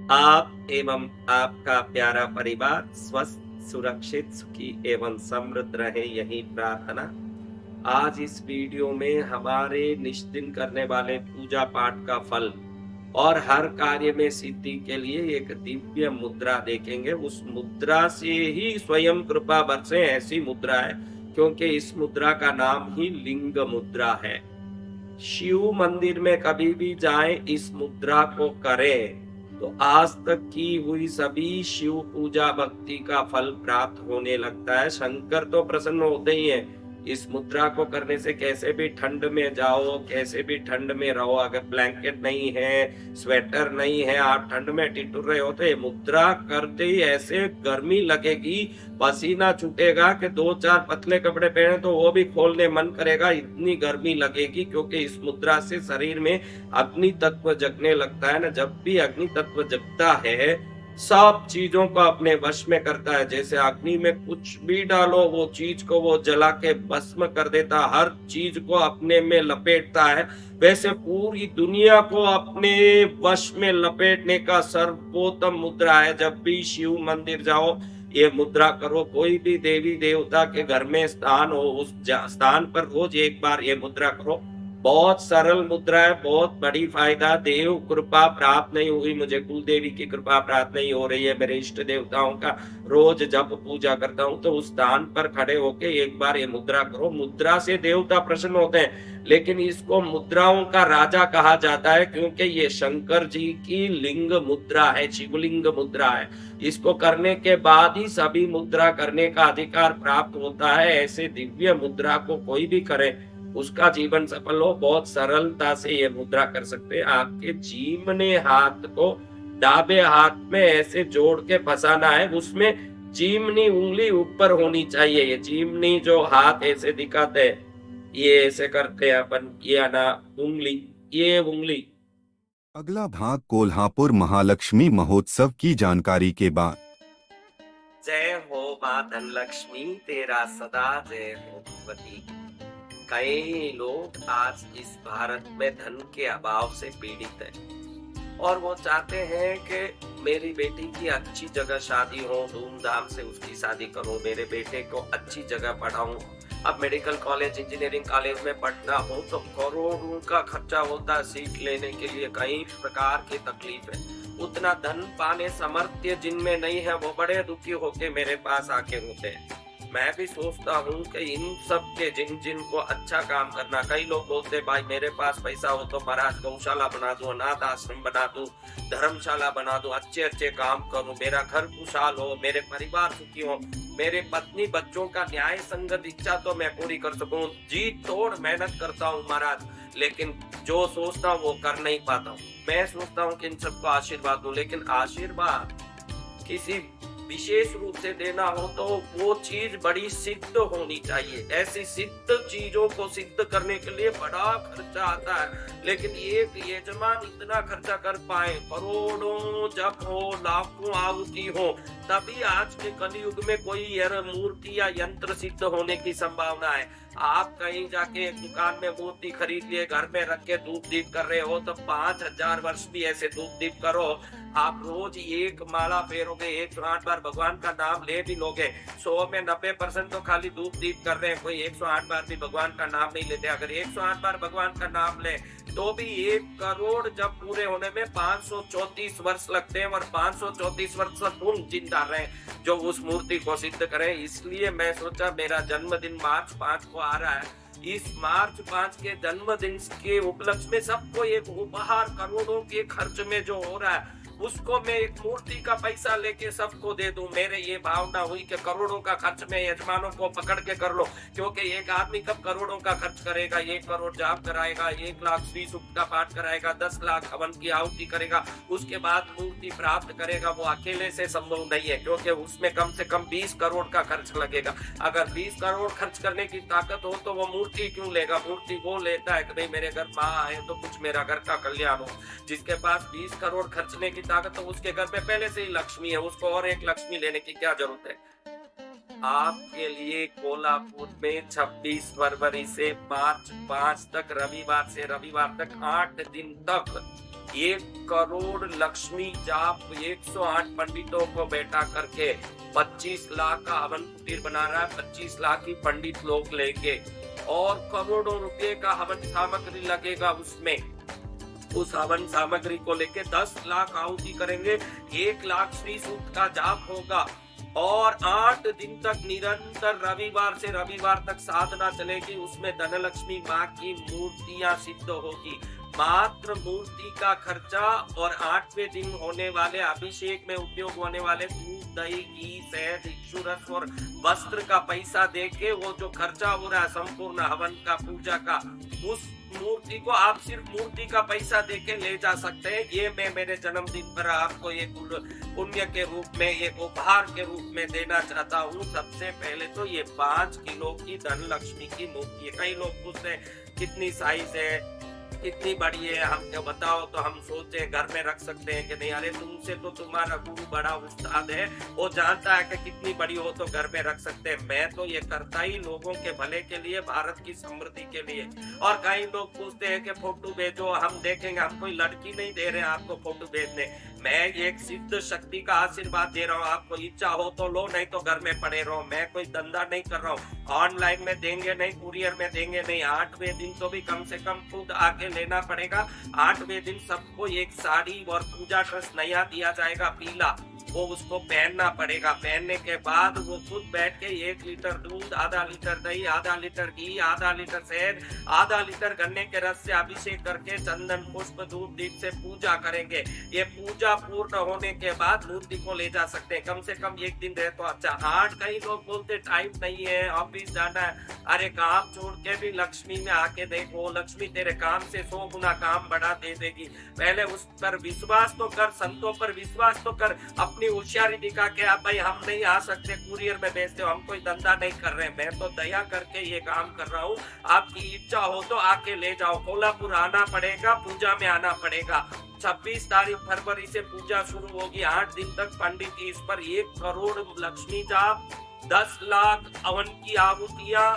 आप एवं आपका प्यारा परिवार स्वस्थ, सुरक्षित, सुखी एवं समृद्ध रहे, यही प्रार्थना। आज इस वीडियो में हमारे निष्दिन करने वाले पूजा पाठ का फल और हर कार्य में सिद्धि के लिए एक दिव्य मुद्रा देखेंगे। उस मुद्रा से ही स्वयं कृपा बरसे, ऐसी मुद्रा है, क्योंकि इस मुद्रा का नाम ही लिंग मुद्रा है। शिव मंदिर में कभी भी जाएं, इस मुद्रा को करें तो आज तक की हुई सभी शिव पूजा भक्ति का फल प्राप्त होने लगता है। शंकर तो प्रसन्न होते ही हैं। इस मुद्रा को करने से कैसे भी ठंड में जाओ, कैसे भी ठंड में रहो, अगर ब्लैंकेट नहीं है, स्वेटर नहीं है, आप ठंड में टिटुर रहे हो, तो ये मुद्रा करते ही ऐसे गर्मी लगेगी, पसीना छूटेगा कि दो चार पतले कपड़े पहने तो वो भी खोलने मन करेगा, इतनी गर्मी लगेगी। क्योंकि इस मुद्रा से शरीर में अग्नि तत्व जगने लगता है ना। जब भी अग्नि तत्व जगता है, सब चीजों को अपने वश में करता है। जैसे अग्नि में कुछ भी डालो, वो चीज को वो जला के भस्म कर देता, हर चीज को अपने में लपेटता है। वैसे पूरी दुनिया को अपने वश में लपेटने का सर्वोत्तम मुद्रा है। जब भी शिव मंदिर जाओ, ये मुद्रा करो। कोई भी देवी देवता के घर में स्थान हो, उस स्थान पर रोज एक बार ये मुद्रा करो। बहुत सरल मुद्रा है, बहुत बड़ी फायदा। देव कृपा प्राप्त नहीं हुई, मुझे कुल देवी की कृपा प्राप्त नहीं हो रही है, मेरे इष्ट देवताओं का रोज जब पूजा करता हूं, तो उस स्थान पर खड़े होके एक बार ये मुद्रा करो। मुद्रा से देवता प्रसन्न होते हैं, लेकिन इसको मुद्राओं का राजा कहा जाता है, क्योंकि ये शंकर जी की लिंग मुद्रा है, शिवलिंग मुद्रा है। इसको करने के बाद ही सभी मुद्रा करने का अधिकार प्राप्त होता है। ऐसे दिव्य मुद्रा को कोई भी करे, उसका जीवन सफल हो। बहुत सरलता से ये मुद्रा कर सकते हैं। आपके जीमने हाथ को दाबे हाथ में ऐसे जोड़ के फंसाना है, उसमें जीमनी उंगली ऊपर होनी चाहिए। ये जीमनी जो हाथ ऐसे दिखाते हैं, ये ऐसे करते हैं अपन, ये ना उंगली, ये उंगली। अगला भाग कोल्हापुर महालक्ष्मी महोत्सव की जानकारी के बाद। जय हो मां धनलक्ष्मी, तेरा सदा जय हो भगवती। कई लोग आज इस भारत में धन के अभाव से पीड़ित हैं और वो चाहते हैं कि मेरी बेटी की अच्छी जगह शादी हो, धूमधाम से उसकी शादी करूं, मेरे बेटे को अच्छी जगह पढ़ाऊं। अब मेडिकल कॉलेज, इंजीनियरिंग कॉलेज में पढ़ना हो तो करोड़ों का खर्चा होता है। सीट लेने के लिए कई प्रकार की तकलीफ है। उतना धन पाने सामर्थ्य जिनमें नहीं है, वो बड़े दुखी होके मेरे पास आके रोते हैं। मैं भी सोचता हूँ कि इन सब के जिन को अच्छा काम करना। कई लोग बोलते भाई मेरे पास पैसा हो तो महाराज गौशाला बना दूं, अनाथ आश्रम बना दूं, धर्मशाला बना दूं, अच्छे अच्छे काम करूं, मेरा घर खुशहाल हो, मेरे परिवार सुखी हो, मेरे पत्नी बच्चों का न्याय संगत इच्छा तो मैं पूरी कर सकूं। जी तोड़ मेहनत करता हूँ महाराज, लेकिन जो सोचता हूँ वो कर नहीं पाता हूँ। मैं सोचता हूँ कि इन सबको आशीर्वाद दूं, लेकिन आशीर्वाद किसी विशेष रूप से देना हो तो वो चीज बड़ी सिद्ध होनी चाहिए। ऐसी सिद्ध चीजों को सिद्ध करने के लिए बड़ा खर्चा आता है, लेकिन एक यजमान इतना खर्चा कर पाए, करोड़ों जप हो, लाखों आहुति हो, तभी आज के कलयुग में कोई मूर्ति या यंत्र सिद्ध होने की संभावना है। आप कहीं जाके एक दुकान में मूर्ति खरीद लिए, घर में रख के धूप दीप कर रहे हो तो 5000 वर्ष भी ऐसे धूप दीप करो। आप रोज एक माला फेरोगे, 108 बार भगवान का नाम ले भी लोगे, 100 में 90% तो खाली धूप दीप कर रहे हैं, कोई 108 बार भी भगवान का नाम नहीं लेते। अगर 108 बार भगवान का नाम ले तो भी 1 करोड़ जब पूरे होने में 534 वर्ष लगते हैं, और 534 वर्ष तक तुम जिंदा रहे जो उस मूर्ति को सिद्ध करें। इसलिए मैं सोचा मेरा जन्मदिन मार्च 5 को आ रहा है, इस मार्च 5 के जन्मदिन के उपलक्ष्य में सबको एक उपहार करोड़ों के खर्च में जो हो रहा है, उसको मैं एक मूर्ति का पैसा लेके सबको दे दूं। मेरे ये भावना हुई कि करोड़ों का खर्च में यजमानों को पकड़ के कर लो, क्योंकि एक आदमी कब करोड़ों का खर्च करेगा? 1 करोड़ जाप कराएगा, 1 लाख श्री सूक्त का पाठ कराएगा, 10 लाख हवन की आहुति करेगा, उसके बाद मूर्ति प्राप्त करेगा। वो अकेले से संभव नहीं है, क्योंकि उसमें कम से कम 20 करोड़ का खर्च लगेगा। अगर 20 करोड़ खर्च करने की ताकत हो तो वो मूर्ति क्यों लेगा? मूर्ति वो लेता है कि नहीं मेरे घर माँ आए तो कुछ मेरा घर का कल्याण हो। जिसके पास 20 करोड़ खर्चने की ताकत, तो उसके घर में पहले से ही लक्ष्मी है, उसको और एक लक्ष्मी लेने की क्या जरूरत है? आपके लिए कोल्हापुर में 26 फरवरी से मार्च 5 तक, रविवार से रविवार तक 8 दिन तक 1 करोड़ लक्ष्मी जाप 108 पंडितों को बैठा करके 25 लाख का हवन कुटीर बना रहा है। 25 लाख की पंडित लोग लेके और करोड़ों रुपए का हवन सामग्री लगेगा उसमें। उस हवन सामग्री को लेके 10 लाख आहुति करेंगे, 1 लाख श्री सूक्त का जाप होगा और 8 दिन तक निरंतर रविवार से रविवार तक साधना चलेगी। उसमें धनलक्ष्मी माँ की मूर्तियां सिद्ध होगी। मात्र मूर्ति का खर्चा और 8वें दिन होने वाले अभिषेक में उपयोग होने वाले दूध, दही, घी, शहद, इक्षुरस और वस्त्र का पैसा देके वो जो खर्चा हो रहा है संपूर्ण हवन का, पूजा का, उस मूर्ति को आप सिर्फ मूर्ति का पैसा देके ले जा सकते हैं। ये मैं मेरे जन्मदिन पर आपको ये पुण्य के रूप में, ये उपहार के रूप में देना चाहता हूँ। सबसे पहले तो ये 5 किलो की धनलक्ष्मी की मूर्ति है। कई लोग पूछते हैं कितनी साइज है, कितनी बड़ी है, हमको बताओ। तो हम सोचते हैं घर में रख सकते हैं कि नहीं। अरे तुमसे तो तुम्हारा गुरु बड़ा उस्ताद है, वो जानता है कि कितनी बड़ी हो तो घर में रख सकते हैं। मैं तो ये करता ही लोगों के भले के लिए, भारत की समृद्धि के लिए। और कई लोग पूछते हैं कि फोटो भेजो, हम देखेंगे। हम कोई लड़की नहीं दे रहे हैं आपको फोटो भेजने। मैं एक सिद्ध शक्ति का आशीर्वाद दे रहा हूँ। आपको इच्छा हो तो लो, नहीं तो घर में पड़े रहो। मैं कोई धंधा नहीं कर रहा हूँ। ऑनलाइन में देंगे नहीं, कुरियर में देंगे नहीं। 8वें दिन तो भी कम से कम खुद आके लेना पड़ेगा। 8वें दिन सबको एक साड़ी और पूजा ड्रेस नया दिया जाएगा, पीला, वो उसको पहनना पड़ेगा। पहनने के बाद वो खुद बैठ के 1 लीटर दूध, आधा लीटर दही, आधा लीटर घी, आधा लीटर शहद, आधा लीटर गन्ने के रस से अभिषेक करके चंदन, पुष्प, धूप, दीप से पूजा करेंगे। ये पूजा पूर्ण होने के बाद मूर्ति को ले जा सकते हैं। कम से कम 1 दिन रहे तो अच्छा। 8 कई लोग बोलते टाइम नहीं है, ऑफिस जाना है। अरे काम छोड़ के भी लक्ष्मी में आके देखो, लक्ष्मी तेरे काम से 100 गुना काम बढ़ा दे देगी। पहले उस पर विश्वास तो कर, संतों पर विश्वास तो कर। अपनी होशियारी दिखा के आप भाई हम नहीं आ सकते, कुरियर में भेजते हो, हम कोई धंधा नहीं कर रहे। मैं तो दया करके ये काम कर रहा हूँ। आपकी इच्छा हो तो आके ले जाओ। कोल्हापुर आना पड़ेगा, पूजा में आना पड़ेगा। 26 तारीख फरवरी से पूजा शुरू होगी। 8 दिन तक पंडित इस पर 1 करोड़ लक्ष्मी जाप, 10 लाख हवन की आहुतियां,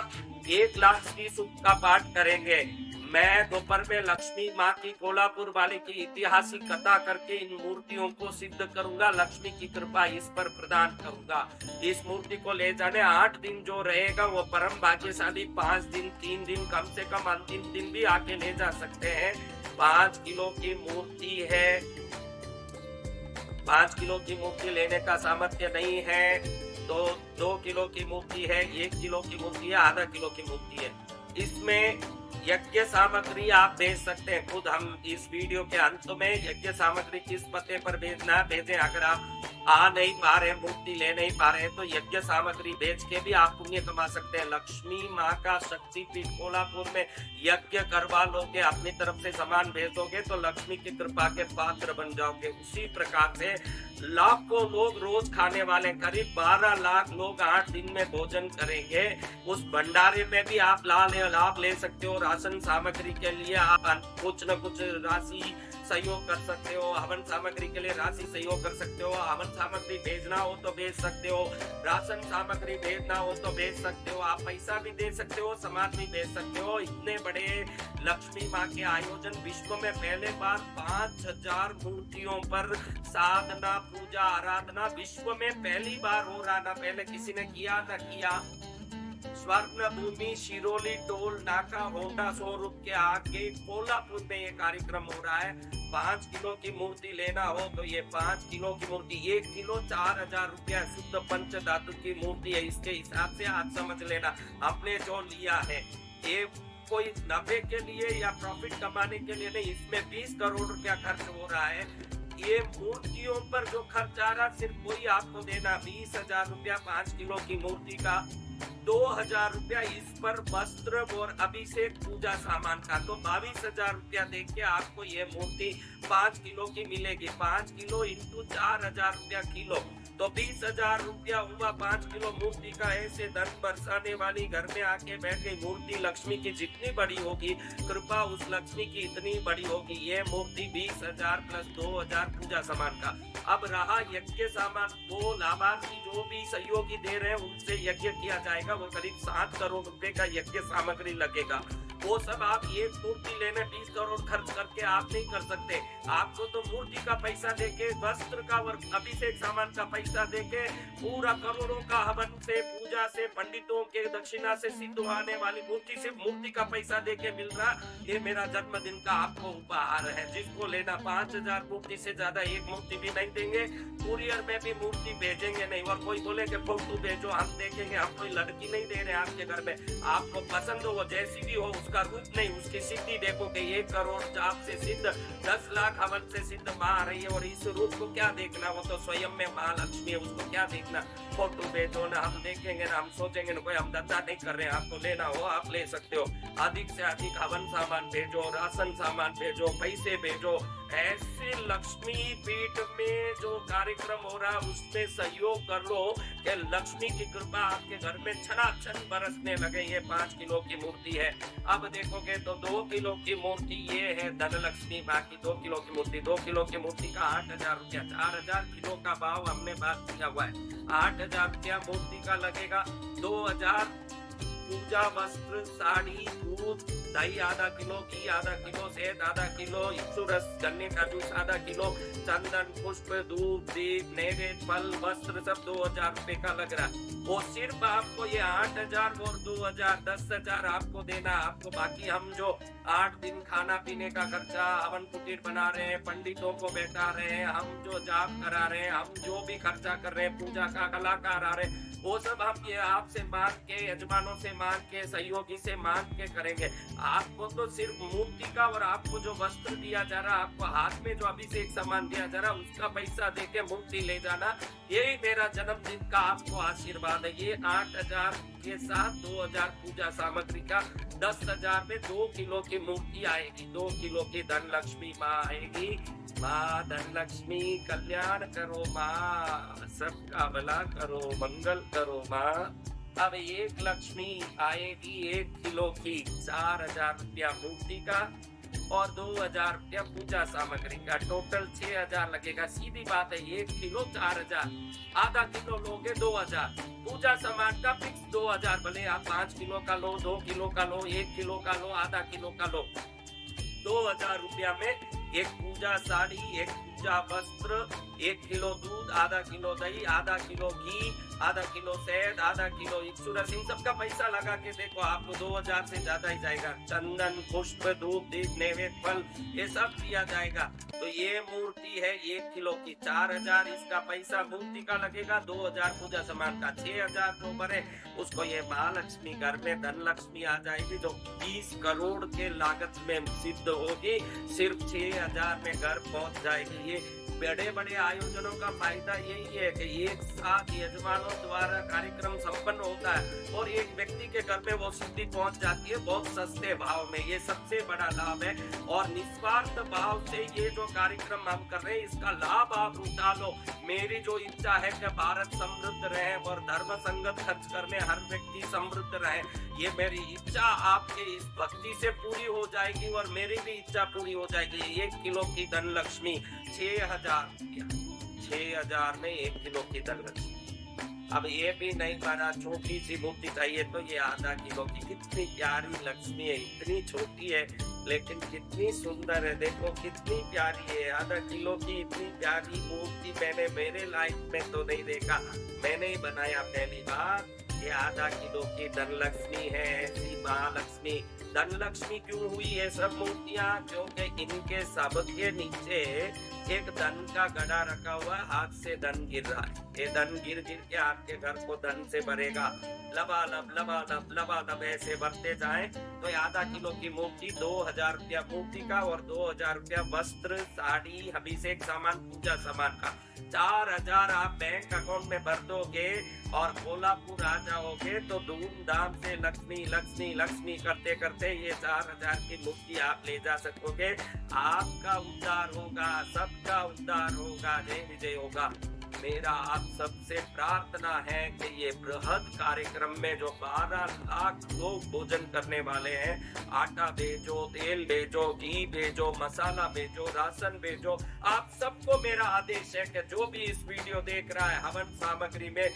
1 लाख श्री सूक्त का पाठ करेंगे। मैं दोपहर में लक्ष्मी माँ की कोल्हापुर वाले की ऐतिहासिक कथा करके इन मूर्तियों को सिद्ध करूंगा। लक्ष्मी की कृपा इस पर प्रदान करूंगा। इस मूर्ति को ले जाने 8 दिन जो रहेगा वो परम भाग्यशाली 5 दिन, 3 दिन, कम से कम अंतिम दिन भी आके ले जा सकते हैं। 5 किलो की मूर्ति है। 5 किलो की मूर्ति लेने का सामर्थ्य नहीं है तो 2 किलो की मूर्ति है, 1 किलो की मूर्ति है, आधा किलो की मूर्ति है। इसमें यज्ञ सामग्री आप भेज सकते हैं खुद। हम इस वीडियो के अंत में यज्ञ सामग्री किस पते पर भेजना है भेजें। अगर आप आ नहीं पा रहे, मूर्ति ले नहीं पा रहे हैं तो यज्ञ सामग्री भेज के भी आप पुण्य कमा सकते हैं। लक्ष्मी माँ का शक्तिपीठ कोल्हापुर में यज्ञ करवा लोगे, अपनी तरफ से सामान भेजोगे तो लक्ष्मी की कृपा के पात्र बन जाओगे। उसी प्रकार से लाखों लोग रोज खाने वाले, करीब 12 लाख लोग 8 दिन में भोजन करेंगे। उस भंडारे में भी आप लाभ ले सकते हो। राशन सामग्री के लिए आप कुछ न कुछ राशि सहयोग कर सकते हो। हवन सामग्री के लिए राशि सहयोग कर सकते हो। हवन सामग्री भेजना हो तो भेज सकते हो, राशन सामग्री भेजना हो तो भेज सकते हो। आप पैसा भी दे सकते हो, सामान भी भेज सकते हो। इतने बड़े लक्ष्मी माँ के आयोजन विश्व में पहले बार 5000 मूर्तियों पर साधना, पूजा, आराधना विश्व में पहली बार हो रहा। ना पहले किसी ने किया ना किया। स्वर्ण भूमि शिरोली टोल नाका होंडा शोरूम के आगे कोल्हापुर में ये कार्यक्रम हो रहा है। 5 किलो की मूर्ति लेना हो तो ये 5 किलो की मूर्ति, 1 किलो 4000 रुपया शुद्ध पंच धातु की मूर्ति है। इसके हिसाब से आप समझ लेना हमने जो लिया है ये कोई नफे के लिए या प्रॉफिट कमाने के लिए नहीं। इसमें 20 करोड़ रुपया खर्च हो रहा है। ये मूर्तियों पर जो खर्च आ रहा सिर्फ वही आपको देना, 20,000 रुपया 5 किलो की मूर्ति का। 2,000 रुपया इस पर वस्त्र और अभिषेक पूजा सामान का, तो 22,000 रुपया देके आपको ये मूर्ति 5 किलो की मिलेगी। 5 किलो इंटू 4,000 रुपया किलो, तो 20,000 रुपया हुआ 5 किलो मूर्ति का। ऐसे धन बरसाने वाली घर में आके बैठ गई मूर्ति लक्ष्मी की जितनी बड़ी होगी, कृपा उस लक्ष्मी की इतनी बड़ी होगी। ये मूर्ति 20,000 प्लस 2,000 पूजा सामान का। अब रहा यज्ञ सामान, वो लाभार्थी जो भी सहयोगी दे रहे हैं उनसे यज्ञ किया जाएगा, वो करीब 7 करोड़ रुपए का यज्ञ सामग्री लगेगा। वो सब आप एक मूर्ति लेने 20 करोड़ खर्च करके आप नहीं कर सकते। आपको तो मूर्ति का पैसा देके, वस्त्र का और अभिषेक सामान का पैसा देके, पूरा करोड़ों का हवन से, पूजा से, पंडितों के दक्षिणा से सिद्ध आने वाली मूर्ति से मूर्ति का पैसा देके मिल रहा। ये मेरा जन्मदिन का आपको उपहार है। जिसको लेना 5,000 मूर्ति से ज्यादा एक मूर्ति भी नहीं देंगे, कुरियर में भी मूर्ति भेजेंगे नहीं। और कोई बोले कि फोटो भेजो हम देखेंगे, हम कोई लड़की नहीं दे रहे आपके घर में। आपको पसंद हो वो जैसी भी हो, उसका रूप नहीं उसकी सिद्धि देखो कि 1 करोड़ जाप से सिद्ध, 10 लाख हवन से सिद्ध माँ आ रही है। और इस रूप को क्या देखना, वो तो स्वयं में माँ लक्ष्मी है, उसको क्या देखना। फोटो भेजो ना, हम देखेंगे ना, हम सोचेंगे ना, कोई हम धंधा नहीं कर रहे हैं। आपको लेना हो आप ले सकते हो। अधिक से अधिक हवन सामान भेजो, राशन सामान भेजो, पैसे भेजो। ऐसे लक्ष्मी पीठ में जो कार्यक्रम हो रहा है उसमें सहयोग कर लो कि लक्ष्मी की कृपा आपके घर में छनाछन बरसने लगे। ये 5 किलो की मूर्ति है। अब देखोगे तो 2 किलो की मूर्ति ये है धनलक्ष्मी माँ की। 2 किलो की मूर्ति, 2 किलो की मूर्ति का 8,000 रुपया। 4,000 किलो का भाव हमने बात किया हुआ है। 8,000 रुपया मूर्ति का लगेगा। 2,000 पूजा वस्त्र, साड़ी, दूध, दही आधा किलो, घी आधा किलो, शहद आधा किलो, इक्षुरस गन्ने का जूस आधा किलो, चंदन, पुष्प, धूप, दीप, नैवेद्य, फल, वस्त्र सब 2,000 रुपए का लग रहा है। वो सिर्फ आपको ये 8,000 और 2,000 10,000 आपको देना। आपको बाकी हम जो 8 दिन खाना पीने का खर्चा, हवन कुटीर बना रहे हैं, पंडितों को बैठा रहे हैं, हम जो जाप करा रहे हैं, हम जो भी खर्चा कर रहे हैं, पूजा का कलाकार आ रहे हैं, वो सब हम ये आपसे मांग के, यजमानों से मांग के, सहयोगी से मांग के करेंगे। आपको तो सिर्फ मूर्ति का और आपको जो वस्त्र दिया जा रहा, आपको हाथ में जो अभिषेक सामान दिया जा रहा, उसका पैसा देके मूर्ति ले जाना। यही मेरा जन्मदिन का आपको आशीर्वाद है। ये 8,000 के साथ 2,000 पूजा सामग्री का, 10,000 में 2 किलो की मूर्ति आएगी। 2 किलो की धनलक्ष्मी माँ आएगी। माँ धनलक्ष्मी कल्याण करो, माँ सबका भला करो, मंगल करो माँ। अब एक लक्ष्मी आएगी 1 किलो की, 4,000 रुपया मूर्ति का और 2,000 रुपया पूजा सामग्री का, टोटल 6,000 लगेगा। सीधी बात है, 1 किलो 4,000, आधा किलो लोगे 2,000, पूजा सामान का फिक्स 2,000। भले आप 5 किलो का लो, 2 किलो का लो, 1 किलो का लो, आधा किलो का लो, 2,000 रुपया में एक पूजा साड़ी, एक पूजा वस्त्र, 1 किलो दूध, आधा किलो दही, आधा किलो घी, आधा किलो शहद, आधा किलो इक्षुरस, इन सब का पैसा लगा के देखो आपको 2,000 से ज्यादा ही जाएगा। चंदन, पुष्प, धूप, दीप, नैवेद्य, फल, ये सब दिया जाएगा। तो ये मूर्ति है 1 किलो की, 4,000 इसका पैसा मूर्ति का लगेगा, 2,000 पूजा सामान का, 6,000 जो बने उसको ये महालक्ष्मी घर में धनलक्ष्मी आ जाएगी, जो 20 करोड़ के लागत में सिद्ध होगी। सिर्फ 6,000 में घर पहुंच जाएगी। ये बड़े बड़े आयोजनों का फायदा यही है कि एक साथ यजमानों द्वारा कार्यक्रम संपन्न होता है और एक व्यक्ति के घर में वो सिद्धि पहुंच जाती है बहुत सस्ते भाव में। ये सबसे बड़ा लाभ है और निस्वार्थ भाव से ये जो कार्यक्रम हम कर रहे हैं इसका लाभ आप उठा लो। मेरी जो इच्छा है कि भारत समृद्ध रहे और धर्म संगत खर्च करने हर व्यक्ति समृद्ध रहे, ये मेरी इच्छा आपके इस भक्ति से पूरी हो जाएगी और मेरी भी इच्छा पूरी हो जाएगी। 1 किलो की धनलक्ष्मी 6,000 रुपया, 6,000 में 1 किलो की धनलक्ष्मी। अब ये भी नहीं बना, छोटी सी मूर्ति चाहिए तो ये आधा किलो की। कितनी प्यारी लक्ष्मी है, इतनी छोटी है लेकिन कितनी सुंदर है। देखो कितनी प्यारी है, आधा किलो की इतनी प्यारी मूर्ति मैंने मेरे लाइफ में तो नहीं देखा। मैंने ही बनाया पहली बार। ये आधा किलो की धनलक्ष्मी है। ऐसी महालक्ष्मी धनलक्ष्मी क्यों हुई है सब मूर्तियां? क्योंकि इनके सबके नीचे एक धन का गड़ा रखा हुआ है, हाथ से धन गिर रहा है। ये धन गिर गिर के आपके घर को धन से भरेगा। लबालब लबालब लबालब ऐसे बढ़ते जाए तो ये आधा किलो की मूर्ति 2,000 रुपया मूर्ति का और 2,000 रुपया वस्त्र, साड़ी, अभिषेक सामान, पूजा सामान का। 4,000 आप बैंक अकाउंट में भर दोगे और कोल्हापुर आ जाओगे तो धूमधाम से लक्ष्मी लक्ष्मी लक्ष्मी करते करते ये 4,000 की मुक्ति आप ले जा सकोगे। आपका उद्धार होगा, सबका उद्धार होगा, जय विजय होगा। मेरा आप सबसे प्रार्थना है कि ये बृहद कार्यक्रम में जो 12 लाख लोग भोजन करने वाले हैं, आटा भेजो, तेल भेजो, घी भेजो, मसाला भेजो, राशन भेजो, आप सबको मेरा आदेश है कि जो भी इस वीडियो देख रहा है हवन सामग्री में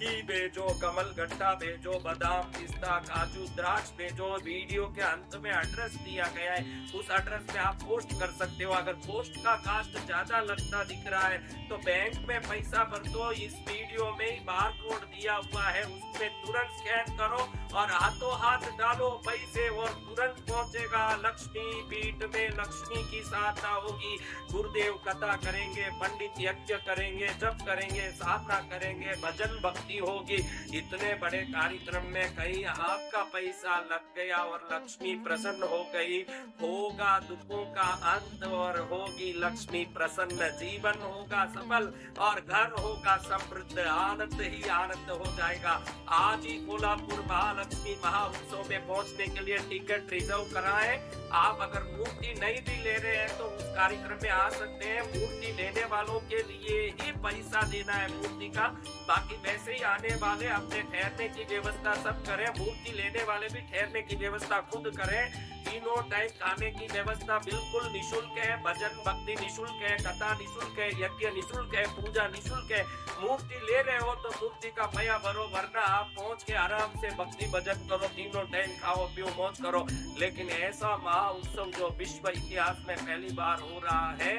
घी भेजो, कमल गट्टा भेजो, बादाम, पिस्ता, काजू, द्राक्ष भेजो। वीडियो के अंत में एड्रेस दिया गया है, उस एड्रेस पे आप पोस्ट कर सकते हो। अगर पोस्ट का कास्ट ज्यादा लगता दिख रहा है तो बैंक में पैसा भर दो। इस वीडियो में ही बार कोड दिया हुआ है, उसमें तुरंत स्कैन करो और हाथों हाथ डालो पैसे और तुरंत पहुंचेगा। लक्ष्मी पीठ में लक्ष्मी की साधना होगी, गुरुदेव कथा करेंगे, पंडित यज्ञ करेंगे, जप करेंगे, साधना करेंगे, भजन भक्ति होगी। इतने बड़े कार्यक्रम में कहीं आपका पैसा लग गया और लक्ष्मी प्रसन्न हो गई, होगा दुखों का अंत और होगी लक्ष्मी प्रसन्न। जीवन होगा सफल और घर होगा समृद्ध, आनंद ही आनंद हो जाएगा। आज ही कोल्हापुर महालक्ष्मी महाउत्सव में पहुंचने के लिए टिकट रिजर्व कराएं। आप अगर मूर्ति नहीं भी ले रहे हैं तो उस कार्यक्रम में आ सकते हैं। मूर्ति लेने वालों के लिए ही पैसा देना है मूर्ति का, बाकी वैसे ही आने वाले अपने ठहरने की व्यवस्था सब करें। मूर्ति लेने वाले भी ठहरने की व्यवस्था खुद करें। तीनों टाइम खाने की व्यवस्था बिल्कुल निशुल्क है, भजन भक्ति निशुल्क है, कथा निशुल्क है, यज्ञ निशुल्क है, पूजा निशुल्क है। मूर्ति ले रहे हो तो मूर्ति का पैसा भरो, वरना आप पहुंच के आराम से भक्ति भजन करो, तीनों टाइम खाओ पियो मौज करो। लेकिन ऐसा महाउत्सव जो विश्व इतिहास में पहली बार हो रहा है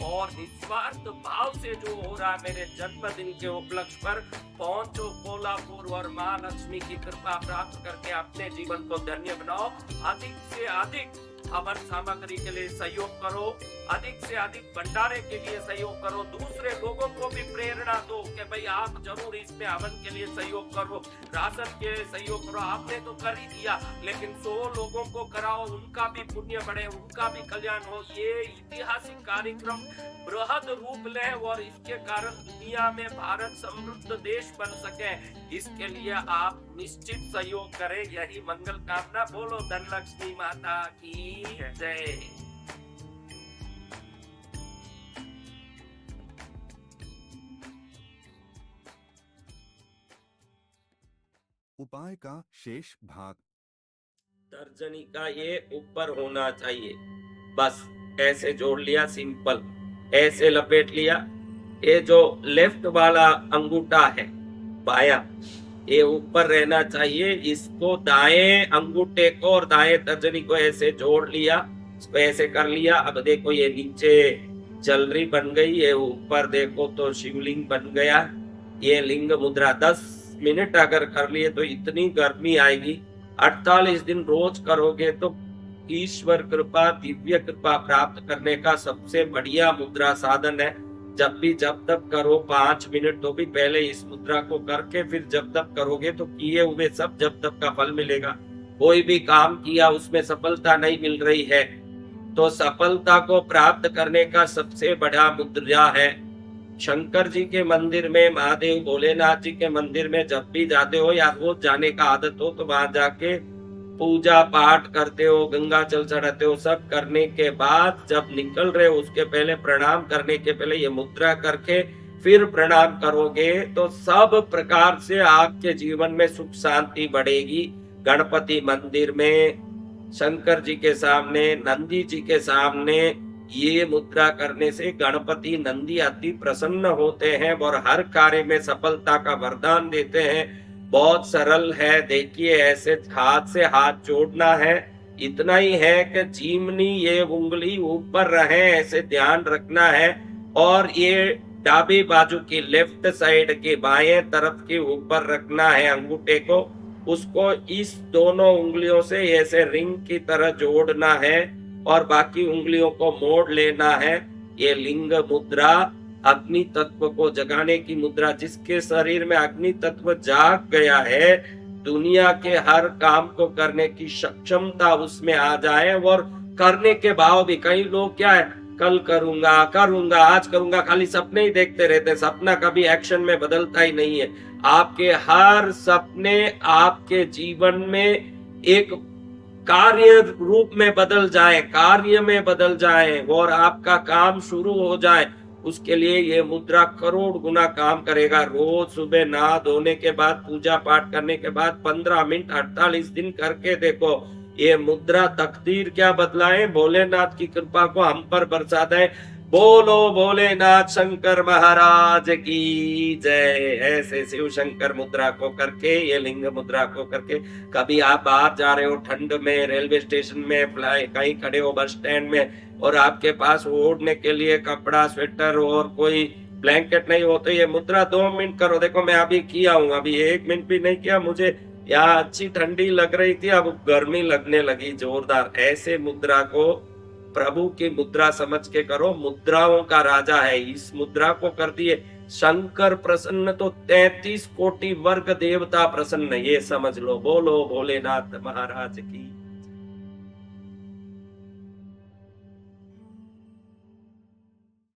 और निस्वार्थ भाव से जो हो रहा है, मेरे जन्मदिन के उपलक्ष्य पर पहुंचो कोल्हापुर और माँ लक्ष्मी की कृपा प्राप्त करके अपने जीवन को धन्य बनाओ। अधिक से अधिक हवन सामग्री के लिए सहयोग करो, अधिक से अधिक भंडारे के लिए सहयोग करो। दूसरे लोगों को भी प्रेरणा दो कि भाई आप जरूर इसमें हवन के लिए सहयोग करो, राशन के लिए सहयोग करो। आपने तो कर ही दिया, लेकिन 100 लोगों को कराओ, उनका भी पुण्य बढ़े, उनका भी कल्याण हो। ये ऐतिहासिक कार्यक्रम बृहद रूप ले और इसके कारण दुनिया में भारत समृद्ध देश बन सके, इसके लिए आप निश्चित सहयोग करें। यही मंगल कामना। बोलो धनलक्ष्मी माता की जय। उपाय का शेष भाग। तर्जनी का ये ऊपर होना चाहिए, बस ऐसे जोड़ लिया, सिंपल ऐसे लपेट लिया। ये जो लेफ्ट वाला अंगूठा है बायां, ये ऊपर रहना चाहिए। इसको दाएं अंगूठे को और दाएं तर्जनी को ऐसे जोड़ लिया, इसको ऐसे कर लिया। अब देखो ये नीचे जलरी बन गई, ये ऊपर देखो तो शिवलिंग बन गया। ये लिंग मुद्रा 10 मिनट अगर कर लिए तो इतनी गर्मी आएगी। 48 दिन रोज करोगे तो ईश्वर कृपा, दिव्य कृपा प्राप्त करने का सबसे बढ़िया मुद्रा साधन है। जब तब करो 5 मिनट तो भी पहले इस मुद्रा को करके फिर जब तब करोगे तो किए हुए सब जब तब का फल मिलेगा। कोई भी काम किया उसमें सफलता नहीं मिल रही है तो सफलता को प्राप्त करने का सबसे बड़ा मुद्रा है। शंकर जी के मंदिर में, महादेव भोलेनाथ जी के मंदिर में जब भी जाते हो या रोज जाने का आदत हो तो वहां जाके पूजा पाठ करते हो, गंगा जल चढ़ाते हो। सब करने के बाद जब निकल रहे हो उसके पहले, प्रणाम करने के पहले ये मुद्रा करके फिर प्रणाम करोगे तो सब प्रकार से आपके जीवन में सुख शांति बढ़ेगी। गणपति मंदिर में, शंकर जी के सामने, नंदी जी के सामने ये मुद्रा करने से गणपति नंदी अति प्रसन्न होते हैं और हर कार्य में सफलता का वरदान देते हैं। बहुत सरल है, देखिए ऐसे हाथ से हाथ जोड़ना है। इतना ही है कि जीमनी ये उंगली ऊपर रहे ऐसे ध्यान रखना है और ये डाबी बाजू की लेफ्ट साइड के बाएं तरफ के ऊपर रखना है अंगूठे को। उसको इस दोनों उंगलियों से ऐसे रिंग की तरह जोड़ना है और बाकी उंगलियों को मोड़ लेना है। ये लिंग मुद्रा अग्नि तत्व को जगाने की मुद्रा। जिसके शरीर में अग्नि तत्व जाग गया है, दुनिया के हर काम को करने की सक्षमता उसमें आ जाए और करने के भाव भी। कई लोग क्या है, कल करूंगा करूंगा आज करूंगा, खाली सपने ही देखते रहते हैं। सपना कभी एक्शन में बदलता ही नहीं है। आपके हर सपने आपके जीवन में एक कार्य रूप में बदल जाए, कार्य में बदल जाए और आपका काम शुरू हो जाए, उसके लिए ये मुद्रा करोड़ गुना काम करेगा। रोज सुबह नहा धोने के बाद, पूजा पाठ करने के बाद 15 मिनट 48 दिन करके देखो, ये मुद्रा तकदीर क्या बदलाए, भोलेनाथ की कृपा को हम पर बरसा दे। बोलो भोलेनाथ शंकर महाराज की जय। ऐसे शिव शंकर मुद्रा को करके, ये लिंग मुद्रा को करके, कभी आप बाहर जा रहे हो ठंड में, रेलवे स्टेशन में, कहीं खड़े हो बस स्टैंड में और आपके पास ओढ़ने के लिए कपड़ा, स्वेटर और कोई ब्लैंकेट नहीं हो, तो ये मुद्रा 2 मिनट करो। देखो मैं अभी किया हूँ, अभी 1 मिनट भी नहीं किया, मुझे यहाँ अच्छी ठंडी लग रही थी, अब गर्मी लगने लगी जोरदार। ऐसे मुद्रा को प्रभु की मुद्रा समझ के करो। मुद्राओं का राजा है, इस मुद्रा को कर दिए शंकर प्रसन्न तो 33 कोटि वर्ग देवता प्रसन्न, ये समझ लो। बोलो भोलेनाथ महाराज की।